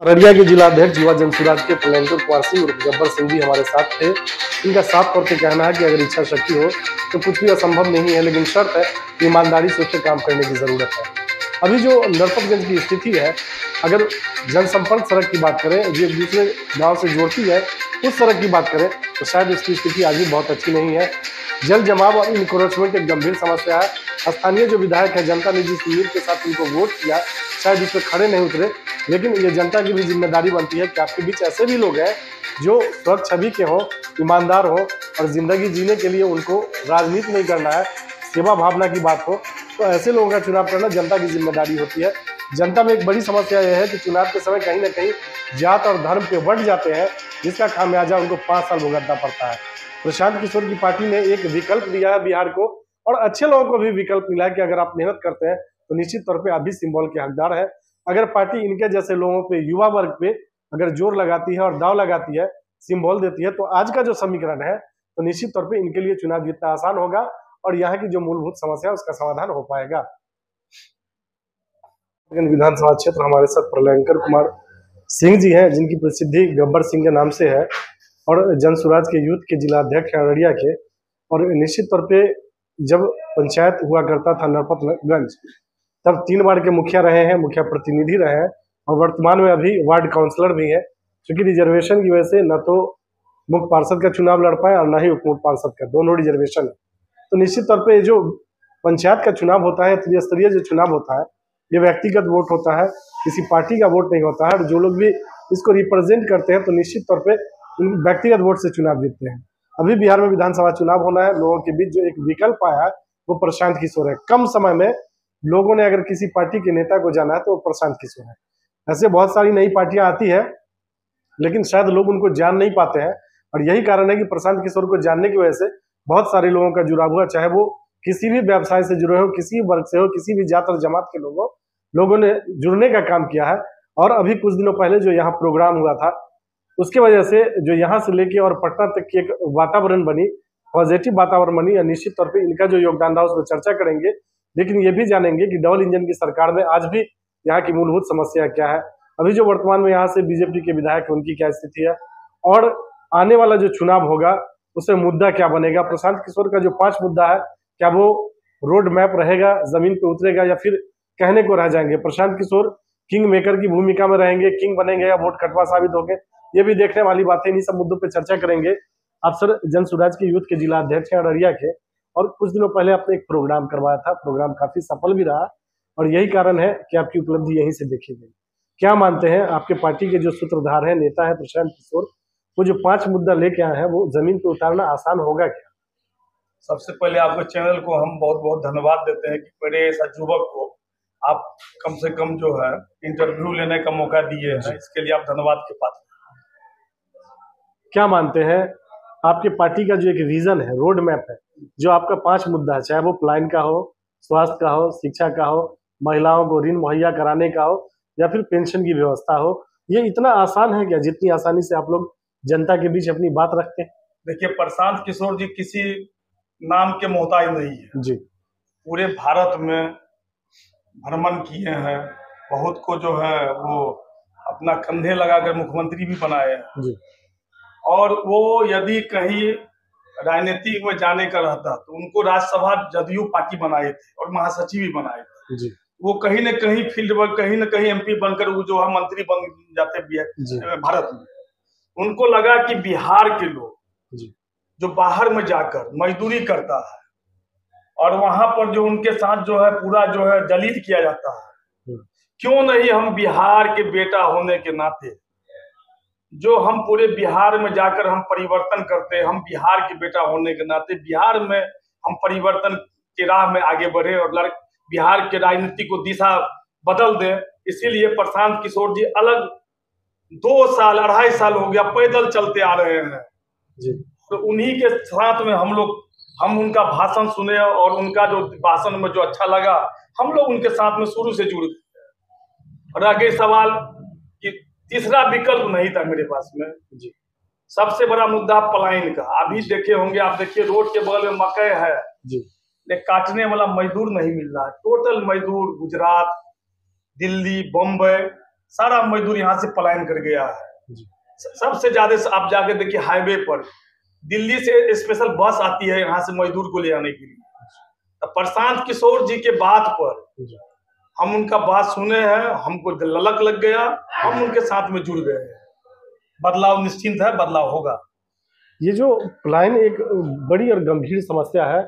अररिया के जिलाध्यक्ष युवा जनसुराज के प्लेंटर कुंवर सिंह उर्फ गब्बर सिंह जी हमारे साथ थे। इनका साफ तौर पे कहना है कि अगर इच्छा शक्ति हो तो कुछ भी असंभव नहीं है, लेकिन शर्त है ईमानदारी से उससे काम करने की जरूरत है। अभी जो नरपतगंज की स्थिति है, अगर जनसंपर्क सड़क की बात करें जो एक दूसरे गाँव से जोड़ती है, उस सड़क की बात करें तो शायद उसकी स्थिति आज भी बहुत अच्छी नहीं है। जल जमाव और इंक्रोचमेंट एक गंभीर समस्या है। स्थानीय जो विधायक है, जनता ने जिस उम्मीद के साथ उनको वोट किया, शायद इस पर खड़े नहीं उतरे, लेकिन ये जनता की भी जिम्मेदारी बनती है कि आपके बीच ऐसे भी लोग हैं जो स्वच्छ छवि के हों, ईमानदार हों और जिंदगी जीने के लिए उनको राजनीति नहीं करना है, सेवा भावना की बात हो, तो ऐसे लोगों का चुनाव करना जनता की जिम्मेदारी होती है। जनता में एक बड़ी समस्या यह है कि चुनाव के समय कहीं ना कहीं जात और धर्म पे बढ़ जाते हैं, जिसका खामियाजा उनको 5 साल भुगतना पड़ता है। प्रशांत किशोर की पार्टी ने एक विकल्प दिया है बिहार को, और अच्छे लोगों को भी विकल्प मिला है कि अगर आप मेहनत करते हैं तो निश्चित तौर पे आप भी सिंबल के हकदार है। अगर पार्टी इनके जैसे लोगों पे, युवा वर्ग पे अगर जोर लगाती है और दाव लगाती है, सिंबल देती है, तो आज का जो समीकरण है तो निश्चित तौर पे इनके लिए चुनाव जीतना आसान होगा और यहाँ की जो मूलभूत समस्या है उसका समाधान हो पाएगा। विधानसभा क्षेत्र हमारे साथ प्रलयंकर कुमार सिंह जी हैं, जिनकी प्रसिद्धि गब्बर सिंह के नाम से है और जनसुराज के यूथ के जिलाध्यक्ष हैं अररिया के। और निश्चित तौर पे जब पंचायत हुआ करता था नरपतगंज, तब 3 बार के मुखिया रहे हैं, मुखिया प्रतिनिधि रहे हैं और वर्तमान में अभी वार्ड काउंसलर भी है। क्योंकि रिजर्वेशन की वजह से न तो मुख्य पार्षद का चुनाव लड़ पाए और न ही उप मुख्य पार्षद का, दोनों रिजर्वेशन है। तो निश्चित तौर पे जो पंचायत का चुनाव होता है, त्रिस्तरीय जो चुनाव होता है, ये व्यक्तिगत वोट होता है, किसी पार्टी का वोट नहीं होता है। और जो लोग भी इसको रिप्रेजेंट करते हैं तो निश्चित तौर पे व्यक्तिगत वोट से चुनाव जीतते हैं। अभी बिहार में विधानसभा चुनाव होना है, लोगों के बीच जो एक विकल्प आया है वो प्रशांत किशोर है। कम समय में लोगों ने अगर किसी पार्टी के नेता को जाना है तो वो प्रशांत किशोर है। ऐसे बहुत सारी नई पार्टियां आती है, लेकिन शायद लोग उनको जान नहीं पाते हैं, और यही कारण है कि प्रशांत किशोर को जानने की वजह से बहुत सारे लोगों का जुड़ाव हुआ, चाहे वो किसी भी व्यवसाय से जुड़े हो, किसी भी वर्ग से हो, किसी भी जात और जमात के लोगों ने जुड़ने का काम किया है। और अभी कुछ दिनों पहले जो यहाँ प्रोग्राम हुआ था, उसके वजह से जो यहाँ से लेके और पटना तक की एक वातावरण बनी, पॉजिटिव वातावरण बनी। और निश्चित तौर पे इनका जो योगदान रहा उस पर चर्चा करेंगे, लेकिन ये भी जानेंगे कि डबल इंजन की सरकार में आज भी यहाँ की मूलभूत समस्या क्या है, अभी जो वर्तमान में यहाँ से बीजेपी के विधायक है उनकी क्या स्थिति है, और आने वाला जो चुनाव होगा उसमें मुद्दा क्या बनेगा। प्रशांत किशोर का जो 5 मुद्दा है, क्या वो रोड मैप रहेगा, जमीन पे उतरेगा, या फिर कहने को रह जाएंगे। प्रशांत किशोर किंग मेकर की भूमिका में रहेंगे, किंग बनेंगे या वोट कटवा साबित होंगे, ये भी देखने वाली बात है। इन्हीं सब मुद्दों पे चर्चा करेंगे। आप सर जनसुराज के यूथ के जिला अध्यक्ष हैं अररिया के, और कुछ दिनों पहले आपने एक प्रोग्राम करवाया था, प्रोग्राम काफी सफल भी रहा, और यही कारण है कि आपकी उपलब्धि यहीं से देखी गई। क्या मानते हैं आपके पार्टी के जो सूत्रधार है, नेता है प्रशांत किशोर, वो जो 5 मुद्दा लेके आए हैं वो जमीन पे उतारना आसान होगा क्या? सबसे पहले आपके चैनल को हम बहुत बहुत धन्यवाद देते हैं कि मेरे ऐसा युवक को आप कम से कम जो है इंटरव्यू लेने का मौका दिए हैं, इसके लिए आप धन्यवाद के पात्र। क्या मानते हैं आपके पार्टी का जो एक विजन है, रोड मैप है, जो आपका 5 मुद्दा है, चाहे वो प्लान का हो, स्वास्थ्य का हो, शिक्षा का हो, महिलाओं को ऋण मुहैया कराने का हो, या फिर पेंशन की व्यवस्था हो, ये इतना आसान है क्या जितनी आसानी से आप लोग जनता के बीच अपनी बात रखते हैं? देखिए, प्रशांत किशोर जी किसी नाम के मोहताज नहीं है जी। पूरे भारत में भ्रमण किए हैं, बहुत को जो है वो अपना कंधे लगाकर मुख्यमंत्री भी बनाए हैं जी। और वो यदि कहीं राजनीति में जाने का रहता तो उनको राज्यसभा जदयू पार्टी बनाए थे और महासचिव भी बनाए थे जी। वो कहीं न कहीं फील्ड वर्क, कहीं न कहीं एमपी बनकर वो जो है मंत्री बन जाते भी है भारत में। उनको लगा कि बिहार के लोग जो बाहर में जाकर मजदूरी करता है और वहां पर जो उनके साथ जो है पूरा जो है दलित किया जाता है, क्यों नहीं हम बिहार के बेटा होने के नाते जो हम पूरे बिहार में जाकर हम परिवर्तन करते हैं, हम बिहार के बेटा होने के नाते बिहार में हम परिवर्तन के राह में आगे बढ़े और बिहार के राजनीति को दिशा बदल दें। इसीलिए प्रशांत किशोर जी अलग 2 साल 2.5 साल हो गया पैदल चलते आ रहे हैं जी। तो उन्हीं के साथ में हम उनका भाषण सुने और उनका जो भाषण में जो अच्छा लगा, हम लोग उनके साथ में शुरू से जुड़ गए। और आगे सवाल कि तीसरा विकल्प नहीं था मेरे पास में जी। सबसे बड़ा मुद्दा पलायन का, अभी देखे होंगे आप, देखिए रोड के बगल में मकई है जी, लेकिन काटने वाला मजदूर नहीं मिल रहा है। टोटल मजदूर गुजरात, दिल्ली, बम्बई सारा मजदूर यहाँ से पलायन कर गया है। सबसे ज्यादा आप जाके देखिए हाईवे पर दिल्ली से स्पेशल बस आती है यहाँ से मजदूर को ले आने के लिए। तो प्रशांत किशोर जी के बात पर हम उनका बात सुने हैं, हमको ललक लग गया, हम उनके साथ में जुड़ गए हैं। बदलाव निश्चिंत है, बदलाव होगा। ये जो पलायन एक बड़ी और गंभीर समस्या है।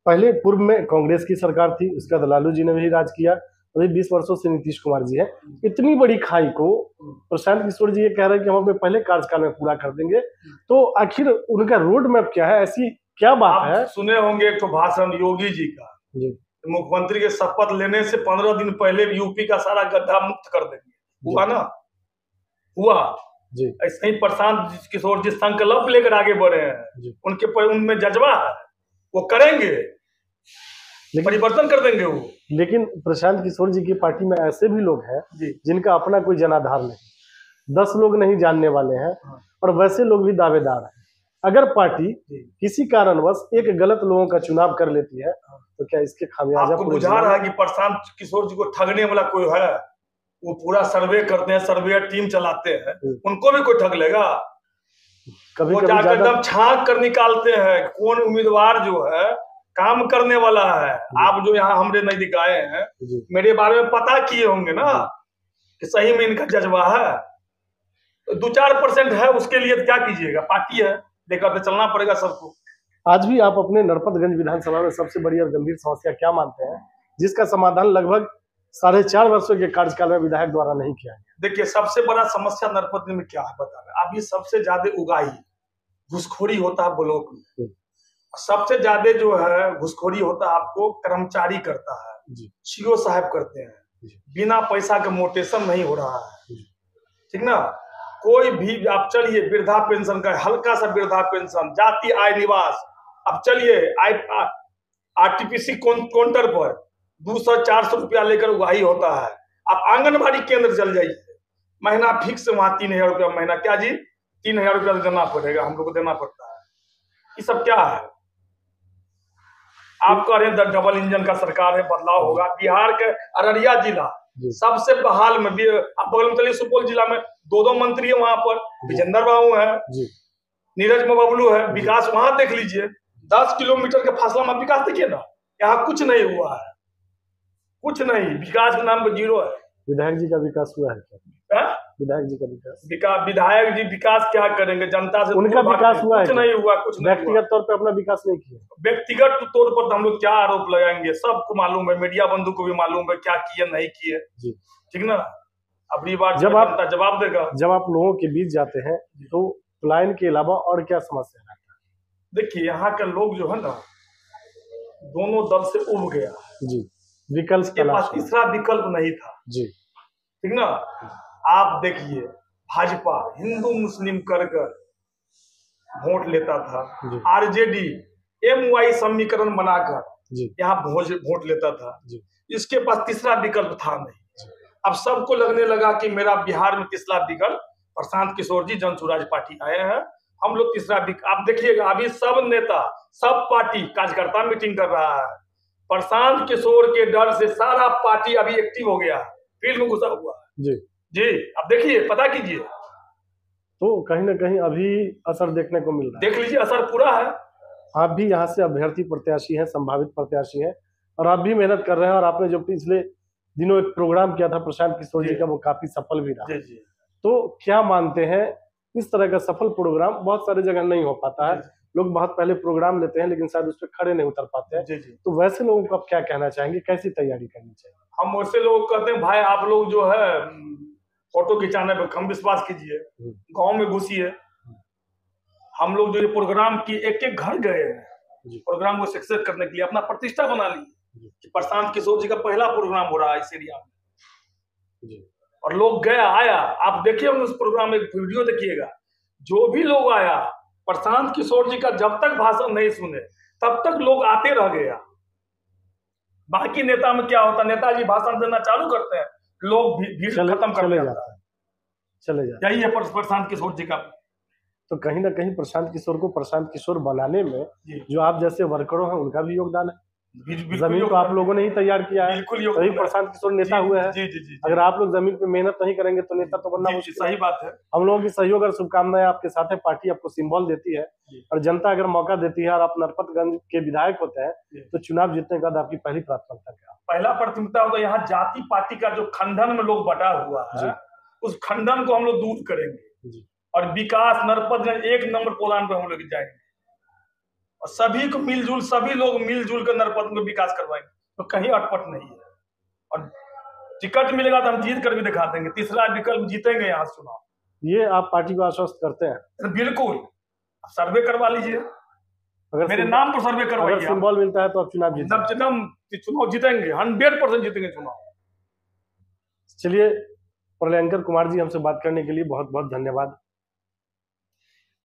पहले पूर्व में कांग्रेस की सरकार थी, उसका लालू जी ने भी राज किया, अभी 20 वर्षों से नीतीश कुमार जी है। इतनी बड़ी खाई को प्रशांत किशोर जी ये कह रहे हैं कि हम अपने पहले कार्यकाल में पूरा कर देंगे, तो आखिर उनका रोड मैप क्या है? ऐसी क्या बात है? सुने होंगे एक तो भाषण योगी जी का, मुख्यमंत्री के शपथ लेने से 15 दिन पहले यूपी का सारा गड्ढा मुक्त कर देंगे, हुआ ना? हुआ जी। ऐसे ही प्रशांत किशोर जी संकल्प लेकर आगे बढ़े हैं, उनके उनमें जज्बा है, वो करेंगे, परिवर्तन कर देंगे वो। लेकिन प्रशांत किशोर जी की पार्टी में ऐसे भी लोग हैं जिनका अपना कोई जनाधार नहीं, 10 लोग नहीं जानने वाले हैं, और वैसे लोग भी दावेदार हैं। अगर पार्टी किसी कारणवश एक गलत लोगों का चुनाव कर लेती है तो क्या इसके खामियाजा आपको बुझा रहा है कि प्रशांत किशोर जी को ठगने वाला कोई है? वो पूरा सर्वे करते हैं, सर्वे टीम चलाते हैं, उनको भी कोई ठग लेगा? कभी वो जाकर एकदम छांक कर निकालते हैं कौन उम्मीदवार जो है काम करने वाला है। आप जो यहाँ हमरे नजदीक आए हैं, मेरे बारे में पता किए होंगे ना कि सही में इनका जज्बा है। 2-4% है, उसके लिए क्या कीजिएगा? पार्टी है, लेकर तो चलना पड़ेगा सबको। आज भी आप अपने नरपतगंज विधानसभा में सबसे बड़ी और गंभीर समस्या क्या मानते हैं जिसका समाधान लगभग 4.5 वर्षों के कार्यकाल में विधायक द्वारा नहीं किया गया? देखिए, सबसे बड़ा समस्या नरपतगंज में क्या है बता रहे, अभी सबसे ज्यादा उगाही घुसखोरी होता है ब्लॉक में। सबसे ज्यादा जो है घुसखोरी होता है आपको कर्मचारी करता है, सीओ साहब करते हैं, बिना पैसा के मोटेशन नहीं हो रहा है, ठीक ना? कोई भी आप चलिए वृद्धा पेंशन का हल्का सा वृद्धा पेंशन, जाति आय निवास, अब चलिए आरटीपीसी काउंटर पर 200-400 रुपया लेकर उगाही होता है। आप आंगनबाड़ी केंद्र चल जाइए, महीना फिक्स वहां 3000 रुपया महीना, क्या जी 3000 रुपया देना पड़ेगा, हम लोग को देना पड़ता है। ये सब क्या है? आप कह रहे हैं डबल इंजन का सरकार है, बदलाव होगा। बिहार के अररिया जिला सबसे बहाल में, आप बगल में चलिए सुपौल जिला में 2 मंत्री है, वहां पर विजेंद्र बाबू है, नीरज बबलू है, विकास वहां देख लीजिए। 10 किलोमीटर के फासला में विकास देखिए ना, यहाँ कुछ नहीं हुआ है, कुछ नहीं, विकास के नाम पर 0 है। विधायक जी का विकास हुआ है क्या? विधायक जी का विधायक जी विकास क्या करेंगे? जनता से उनका विकास हुआ है? कुछ नहीं हुआ, कुछ नहीं। व्यक्तिगत तौर पे अपना विकास नहीं किया। व्यक्तिगत तौर पर हम लोग क्या आरोप लगाएंगे? सबको मालूम है, मीडिया बंधु को भी मालूम है क्या किए नहीं किए, ठीक ना? अगली बार जब आप जवाब देगा। जब आप लोगों के बीच जाते हैं तो पलायन के अलावा और क्या समस्या है? देखिए, यहाँ के लोग जो है ना, दोनों दल से उब गया जी, विकल्प के पास तीसरा विकल्प नहीं था जी, ठीक ना? आप देखिए, भाजपा हिंदू मुस्लिम कर वोट लेता था, आरजेडी MY समीकरण बनाकर यहाँ वोट लेता था, इसके पास तीसरा विकल्प था नहीं। अब सबको लगने लगा कि मेरा बिहार में तीसरा विकल्प प्रशांत किशोर जी, जन स्वराज पार्टी आए हैं, हम लोग तीसरा विकल्प। आप देखिएगा, अभी सब नेता, सब पार्टी कार्यकर्ता मीटिंग कर रहा है। प्रशांत किशोर के डर से सारा पार्टी अभी एक्टिव हो गया, फील्ड में घुसा हुआ है जी। अब देखिए, पता कीजिए, तो कहीं ना कहीं अभी असर देखने को मिल रहा है। देख लीजिए, असर पूरा है। आप भी यहाँ से अभ्यर्थी प्रत्याशी हैं, संभावित प्रत्याशी हैं, और आप भी मेहनत कर रहे हैं, और आपने जो पिछले दिनों एक प्रोग्राम किया था प्रशांत किशोर जी का, वो काफी सफल भी रहा। तो क्या मानते हैं, इस तरह का सफल प्रोग्राम बहुत सारे जगह नहीं हो पाता है, लोग बहुत पहले प्रोग्राम लेते हैं लेकिन शायद उस पर खड़े नहीं उतर पाते हैं। तो वैसे लोगों को आप क्या कहना चाहेंगे, कैसी तैयारी करनी चाहिए? हम वैसे लोग कहते हैं, भाई आप लोग जो है फोटो खिंचाने पे कम विश्वास कीजिए, गांव में घुसिए। हम लोग जो ये प्रोग्राम की एक घर गए हैं, प्रोग्राम को सक्सेस करने के लिए अपना प्रतिष्ठा बना ली कि प्रशांत किशोर जी का पहला प्रोग्राम हो रहा है इस एरिया में, और लोग गया आया। आप देखिए उस प्रोग्राम में वीडियो देखिएगा, जो भी लोग आया, प्रशांत किशोर जी का जब तक भाषण नहीं सुने तब तक लोग आते रह गया। बाकी नेता में क्या होता, नेताजी भाषण देना चालू करते हैं, लोग भीड़ खत्म कर जाता है, चले जाते। यही है प्रशांत किशोर जी का। तो कहीं ना कहीं प्रशांत किशोर को प्रशांत किशोर बनाने में जो आप जैसे वर्करों हैं उनका भी योगदान है जमीन तो आप लोगों ने ही तैयार किया है, तभी प्रशांत किशोर नेता हुए हैं। अगर आप लोग जमीन पे मेहनत नहीं करेंगे तो नेता तो बनना मुश्किल। सही बात है। हम लोगों की सहयोग और शुभकामनाएं आपके साथ है। पार्टी आपको सिंबल देती है और जनता अगर मौका देती है और आप नरपतगंज के विधायक होते हैं तो चुनाव जीतने के बाद आपकी पहली प्राथमिकता क्या? पहला प्राथमिकता हो तो यहाँ जाति पाति का जो खंडन में लोग बटा हुआ है उस खंडन को हम लोग दूर करेंगे और विकास नरपतगंज 1 नंबर पोलान पे हम लोग जाएंगे और सभी को मिलजुल सभी लोग मिलजुल कर नरपत में विकास करवाएंगे, तो कहीं अटपट नहीं है। और टिकट मिलेगा तो हम जीत कर भी दिखा देंगे, तीसरा विकल्प जीतेंगे यहाँ चुनाव। ये आप पार्टी को आश्वस्त करते हैं? बिल्कुल, सर्वे करवा लीजिए, अगर मेरे नाम पर सर्वे करवाइए। अगर सिंबल मिलता है तो आप चुनाव जीतेंगे? चुनाव जीतेंगे, 100% जीतेंगे चुनाव। चलिए, प्रलयंकर कुमार जी हमसे बात करने के लिए बहुत बहुत धन्यवाद।